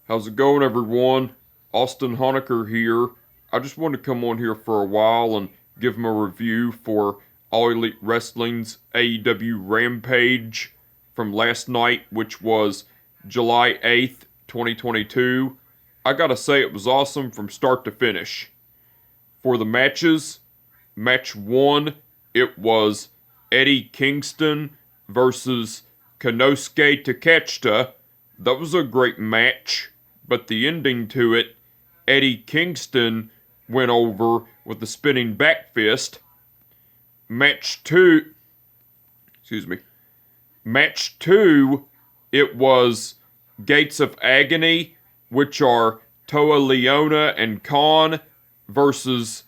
How's it going, everyone? Austin Honecker here. I just wanted to come on here for a while and give him a review for All Elite Wrestling's AEW Rampage from last night, which was July 8th, 2022. I gotta say, it was awesome from start to finish. For the matches, match 1, it was Eddie Kingston versus Konosuke Takeshita. That was a great match, but the ending to it, Eddie Kingston went over with the spinning back fist. Match 2, match 2, it was Gates of Agony, which are Toa Leona and Khan versus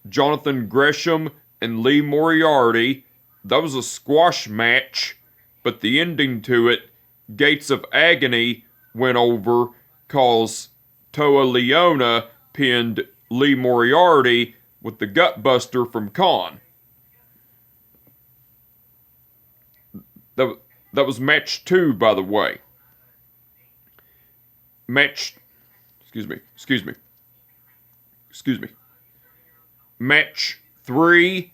Jonathan Gresham and Lee Moriarty. That was a squash match, but the ending to it, Gates of Agony went over cause Toa Leona pinned Lee Moriarty with the gutbuster from Khan. That was match 2, by the way. Match Match 3,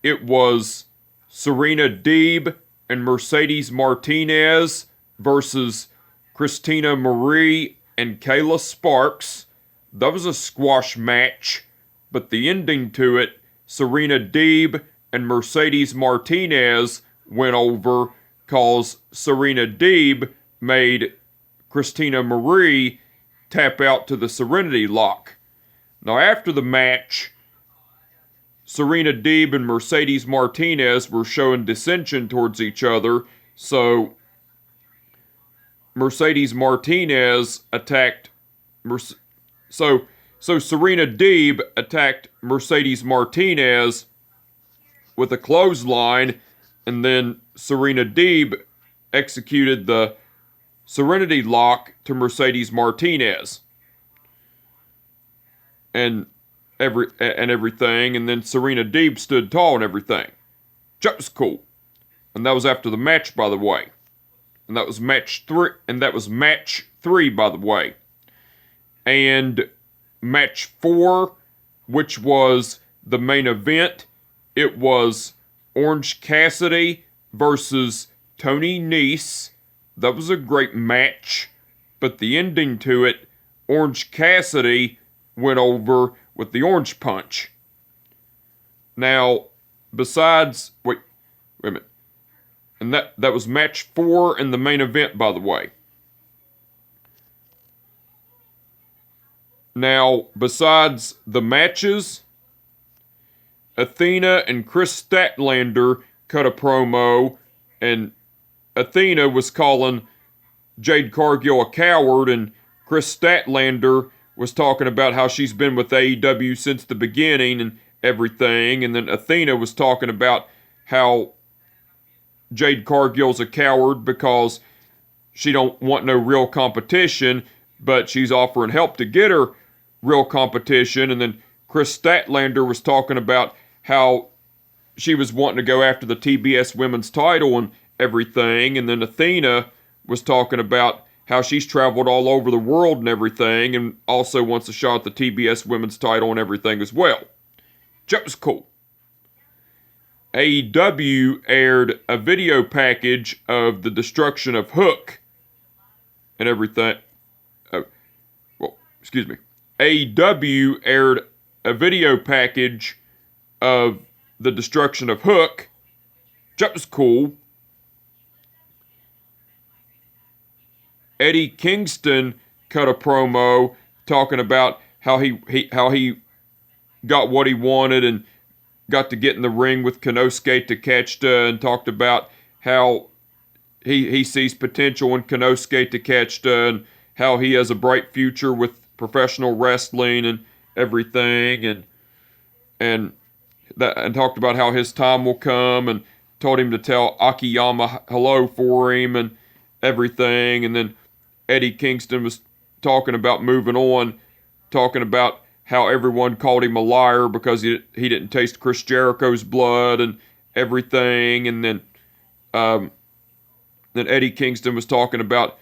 it was Serena Deeb and Mercedes Martinez versus Christina Marie and Kayla Sparks. That was a squash match, but the ending to it, Serena Deeb and Mercedes Martinez went over cause Serena Deeb made Christina Marie tap out to the Serenity Lock. Now, after the match, Serena Deeb and Mercedes Martinez were showing dissension towards each other, so Mercedes Martinez attacked so Serena Deeb attacked Mercedes Martinez with a clothesline, and then Serena Deeb executed the Serenity Lock to Mercedes Martinez. And everything, and then Serena Deeb stood tall and everything. That was cool. And that was after the match, by the way. And that was match 3, by the way. And match 4, which was the main event, it was Orange Cassidy versus Tony Nese. That was a great match, but the ending to it, Orange Cassidy went over with the Orange Punch. Now, besides... Wait a minute. And that was match 4 in the main event, by the way. Now, besides the matches, Athena and Chris Statlander cut a promo, and Athena was calling Jade Cargill a coward, and Chris Statlander was talking about how she's been with AEW since the beginning and everything, and then Athena was talking about how Jade Cargill's a coward because she don't want no real competition, but she's offering help to get her real competition, and then Chris Statlander was talking about how she was wanting to go after the TBS women's title and everything, and then Athena was talking about how she's traveled all over the world and everything, and also wants a shot at the TBS women's title and everything as well. That was cool. AEW aired a video package of the destruction of Hook and everything. AEW aired a video package of the destruction of Hook. That was cool. Eddie Kingston cut a promo talking about how he got what he wanted and got to get in the ring with Konosuke Takeshita, and talked about how he sees potential in Konosuke Takeshita and how he has a bright future with professional wrestling and everything, and talked about how his time will come, and told him to tell Akiyama hello for him and everything. And then Eddie Kingston was talking about moving on, talking about how everyone called him a liar because he didn't taste Chris Jericho's blood and everything. And then Eddie Kingston was talking about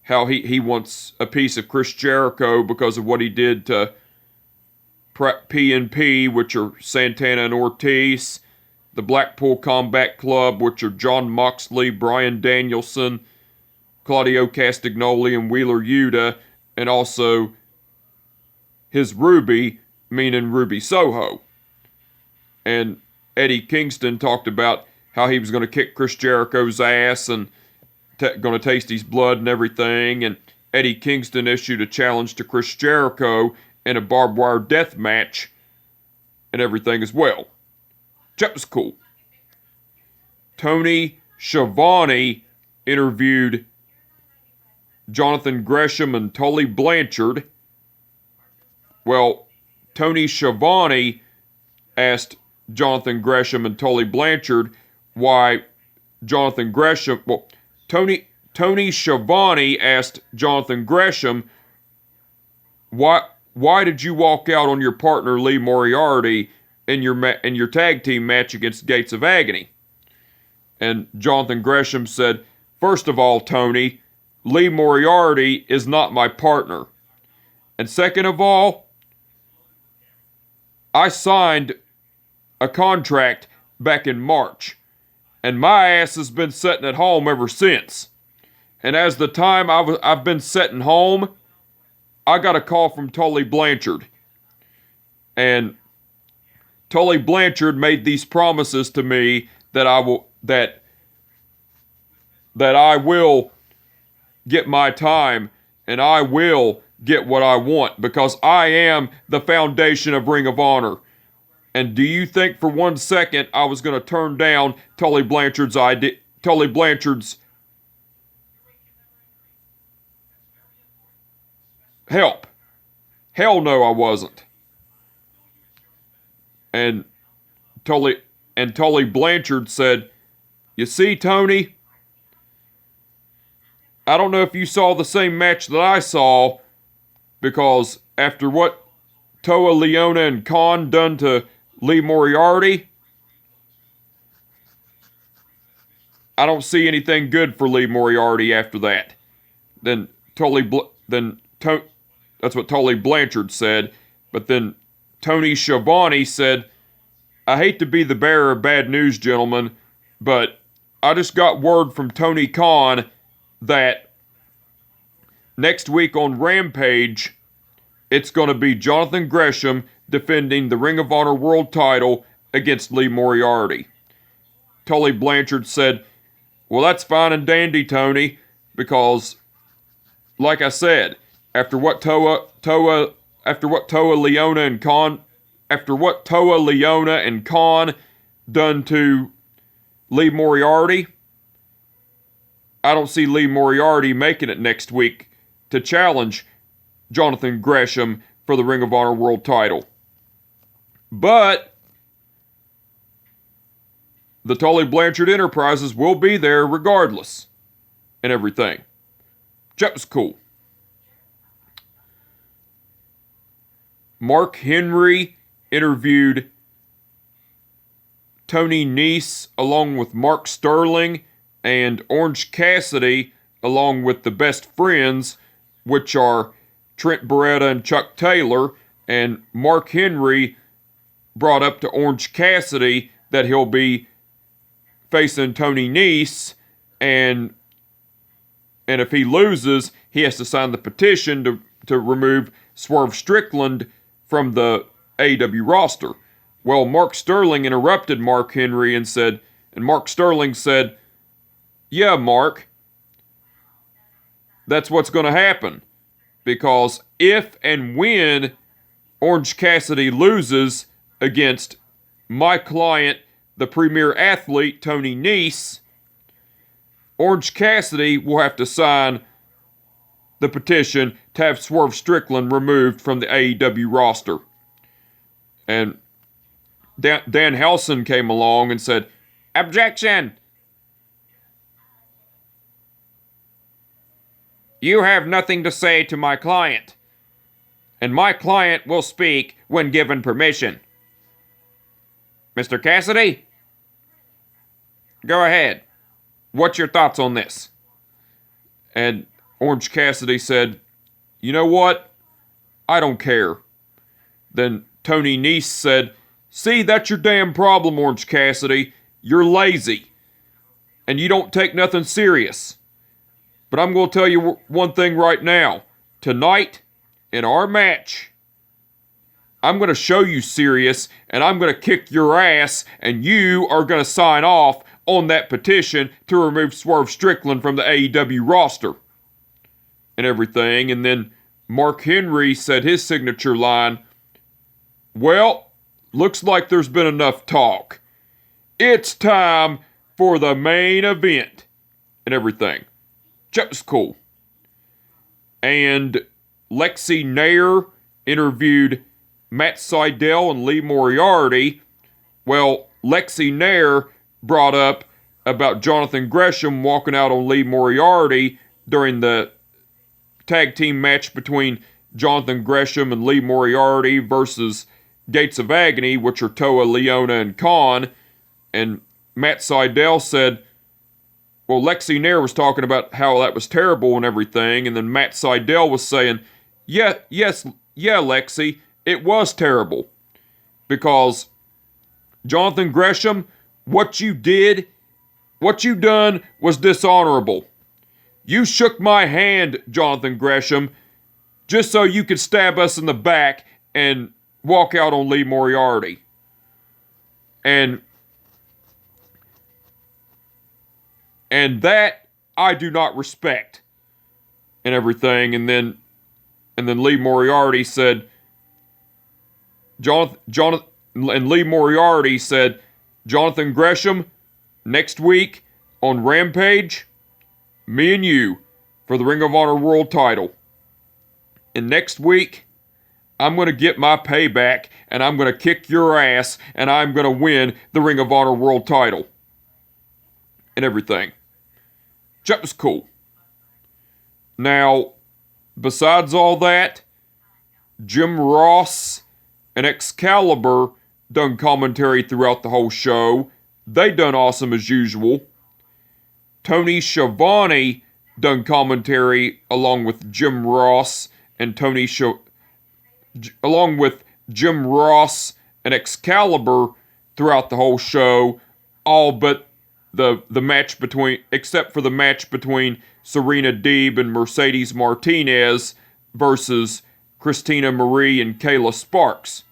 how he wants a piece of Chris Jericho because of what he did to PNP, which are Santana and Ortiz, the Blackpool Combat Club, which are John Moxley, Bryan Danielson, Claudio Castagnoli, and Wheeler Yuta, and also his Ruby, meaning Ruby Soho. And Eddie Kingston talked about how he was going to kick Chris Jericho's ass and going to taste his blood and everything. And Eddie Kingston issued a challenge to Chris Jericho in a barbed wire death match and everything as well. That was cool. Tony Schiavone interviewed Jonathan Gresham and Tully Blanchard. Well, Tony Schiavone asked Jonathan Gresham and Tully Blanchard why Jonathan Gresham... Well, Tony Schiavone asked Jonathan Gresham, why did you walk out on your partner Lee Moriarty in your tag team match against Gates of Agony? And Jonathan Gresham said, first of all, Tony, Lee Moriarty is not my partner. And second of all, I signed a contract back in March, and my ass has been sitting at home ever since. And as the time I've been sitting home, I got a call from Tully Blanchard. And Tully Blanchard made these promises to me that I will get my time and I will get what I want because I am the foundation of Ring of Honor. And do you think for 1 second I was going to turn down Tully Blanchard's help? Hell no, I wasn't. And Tully Blanchard said, you see, Tony, I don't know if you saw the same match that I saw, because after what Toa Leona and Khan done to Lee Moriarty, I don't see anything good for Lee Moriarty after that. That's what Tully Blanchard said. But then Tony Schiavone said, I hate to be the bearer of bad news, gentlemen, but I just got word from Tony Khan that next week on Rampage, it's going to be Jonathan Gresham defending the Ring of Honor World title against Lee Moriarty. Tully Blanchard said, well, that's fine and dandy, Tony, because, like I said, after what Toa Leona and Khan done to Lee Moriarty, I don't see Lee Moriarty making it next week to challenge Jonathan Gresham for the Ring of Honor World title. But the Tully Blanchard Enterprises will be there regardless and everything. That was cool. Mark Henry interviewed Tony Nese along with Mark Sterling and Orange Cassidy along with the Best Friends, which are Trent Beretta and Chuck Taylor. And Mark Henry brought up to Orange Cassidy that he'll be facing Tony Nese, and if he loses, he has to sign the petition to remove Swerve Strickland from the AEW roster. Well, Mark Sterling interrupted Mark Henry and Mark Sterling said, yeah, Mark, that's what's going to happen. Because if and when Orange Cassidy loses against my client, the premier athlete, Tony Nese, Orange Cassidy will have to sign the petition to have Swerve Strickland removed from the AEW roster. And Dan Helson came along and said, objection! You have nothing to say to my client, and my client will speak when given permission. Mr. Cassidy? Go ahead. What's your thoughts on this? And Orange Cassidy said, "You know what? I don't care." Then Tony Nese said, "See, that's your damn problem, Orange Cassidy. You're lazy. And you don't take nothing serious. But I'm going to tell you one thing right now. Tonight, in our match, I'm going to show you serious, and I'm going to kick your ass, and you are going to sign off on that petition to remove Swerve Strickland from the AEW roster." And everything. And then Mark Henry said his signature line, "Well, looks like there's been enough talk. It's time for the main event." And everything. Just cool. And Lexi Nair interviewed Matt Sydal and Lee Moriarty. Well, Lexi Nair brought up about Jonathan Gresham walking out on Lee Moriarty during the tag team match between Jonathan Gresham and Lee Moriarty versus Gates of Agony, which are Toa, Leona, and Khan. And Matt Sydal said, well, Lexi Nair was talking about how that was terrible and everything, and then Matt Sydal was saying, yeah, Lexi, it was terrible. Because Jonathan Gresham, what you done was dishonorable. You shook my hand, Jonathan Gresham, just so you could stab us in the back and walk out on Lee Moriarty. And that I do not respect. And everything. And then Lee Moriarty said, Jonathan Gresham, next week on Rampage, me and you for the Ring of Honor World title. And next week, I'm going to get my payback, and I'm going to kick your ass, and I'm going to win the Ring of Honor World title. And everything. Just cool. Now, besides all that, Jim Ross and Excalibur done commentary throughout the whole show. They done awesome as usual. Tony Schiavone done commentary along with Jim Ross and along with Jim Ross and Excalibur throughout the whole show, all but the match except for the match between Serena Deeb and Mercedes Martinez versus Christina Marie and Kayla Sparks.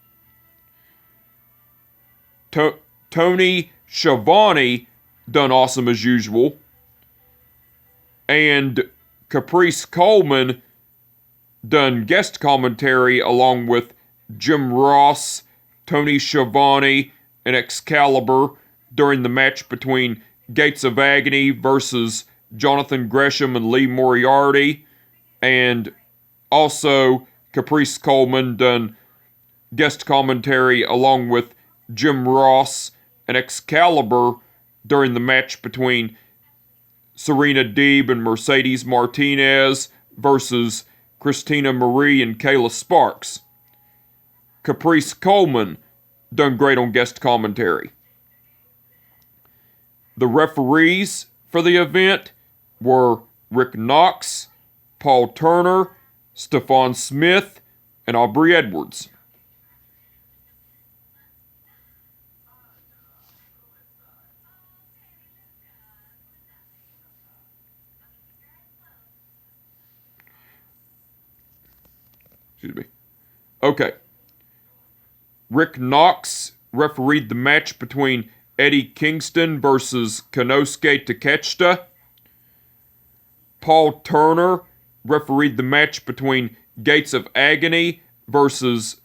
Tony Schiavone done awesome as usual. And Caprice Coleman done guest commentary along with Jim Ross, Tony Schiavone, and Excalibur during the match between Gates of Agony versus Jonathan Gresham and Lee Moriarty. And also Caprice Coleman done guest commentary along with Jim Ross and Excalibur during the match between Serena Deeb and Mercedes Martinez versus Christina Marie and Kayla Sparks. Caprice Coleman done great on guest commentary. The referees for the event were Rick Knox, Paul Turner, Stephon Smith, and Aubrey Edwards. Excuse me. Okay. Rick Knox refereed the match between Eddie Kingston versus Konosuke Takeshita. Paul Turner refereed the match between Gates of Agony versus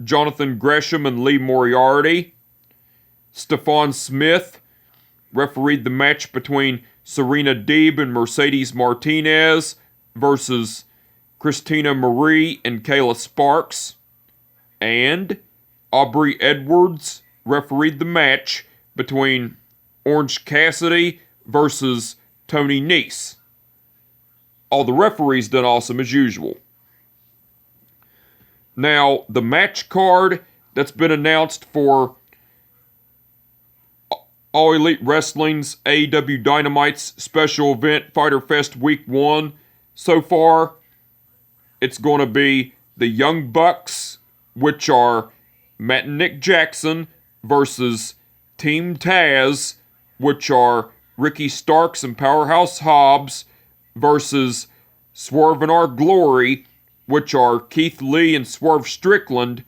Jonathan Gresham and Lee Moriarty. Stephon Smith refereed the match between Serena Deeb and Mercedes Martinez versus Christina Marie and Kayla Sparks. And Aubrey Edwards refereed the match between Orange Cassidy versus Tony Nese. All the referees done awesome as usual. Now, the match card that's been announced for All Elite Wrestling's AEW Dynamite's special event, Fyter Fest Week 1, so far, it's going to be the Young Bucks, which are Matt and Nick Jackson, versus Team Taz, which are Ricky Starks and Powerhouse Hobbs, versus Swerve and Our Glory, which are Keith Lee and Swerve Strickland,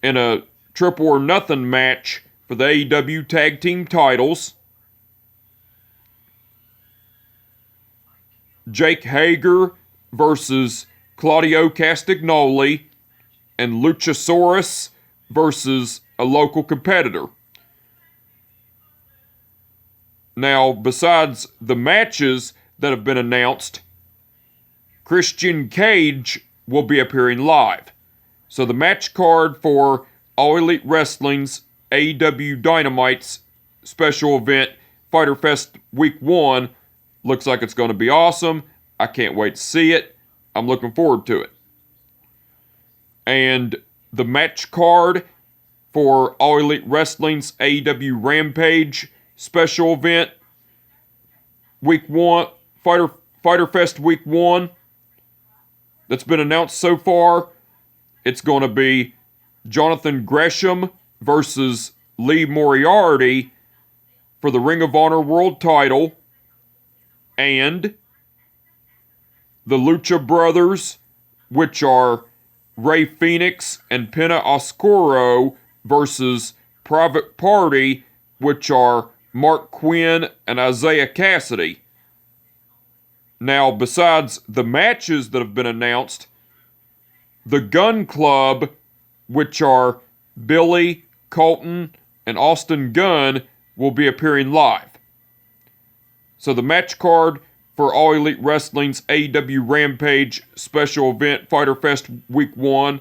in a triple or nothing match for the AEW Tag Team titles. Jake Hager versus Claudio Castagnoli, and Luchasaurus versus a local competitor. Now, besides the matches that have been announced, Christian Cage will be appearing live. So the match card for All Elite Wrestling's AEW Dynamite's special event, Fyter Fest Week 1, looks like it's going to be awesome. I can't wait to see it. I'm looking forward to it. And the match card for All Elite Wrestling's AEW Rampage special event, Week 1, Fyter Fest Week 1, that's been announced so far. It's going to be Jonathan Gresham versus Lee Moriarty for the Ring of Honor World title, and the Lucha Brothers, which are Rey Fenix and Penta Oscuro, versus Private Party, which are Mark Quinn and Isaiah Cassidy. Now, besides the matches that have been announced, the Gun Club, which are Billy, Colton, and Austin Gunn, will be appearing live. So the match card for All Elite Wrestling's AEW Rampage special event, Fyter Fest Week 1,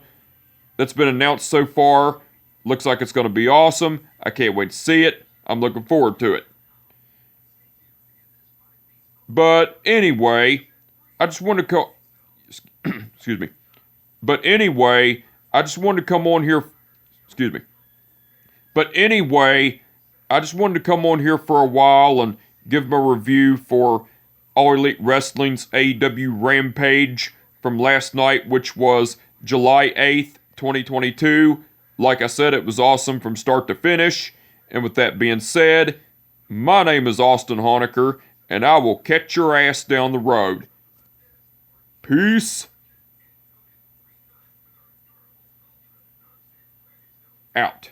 that's been announced so far, looks like it's going to be awesome. I can't wait to see it. I'm looking forward to it. But anyway, I just wanted to excuse me. But anyway, I just wanted to come on here. Excuse me. But anyway, I just wanted to come on here for a while and give my review for All Elite Wrestling's AEW Rampage from last night, which was July 8th, 2022. Like I said, it was awesome from start to finish. And with that being said, my name is Austin Honecker, and I will catch your ass down the road. Peace out.